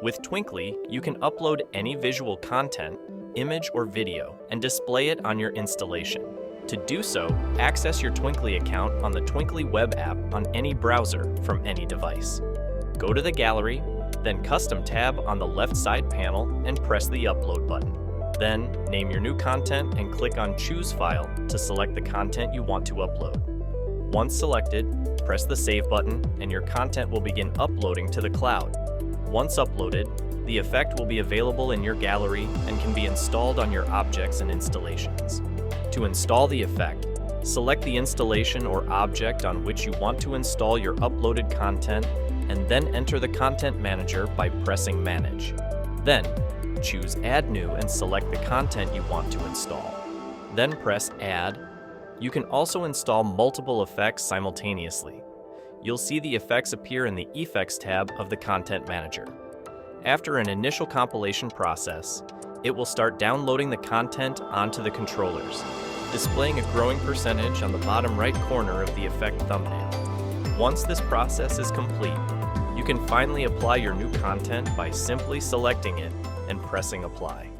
With Twinkly, you can upload any visual content, image or video, and display it on your installation. To do so, access your Twinkly account on the Twinkly web app on any browser from any device. Go to the gallery, then Custom tab on the left side panel and press the Upload button. Then, name your new content and click on Choose File to select the content you want to upload. Once selected, press the Save button and your content will begin uploading to the cloud. Once uploaded, the effect will be available in your gallery and can be installed on your objects and installations. To install the effect, select the installation or object on which you want to install your uploaded content and then enter the Content Manager by pressing Manage. Then, choose Add New and select the content you want to install. Then press Add. You can also install multiple effects simultaneously. You'll see the effects appear in the Effects tab of the Content Manager. After an initial compilation process, it will start downloading the content onto the controllers, displaying a growing percentage on the bottom right corner of the effect thumbnail. Once this process is complete, you can finally apply your new content by simply selecting it and pressing Apply.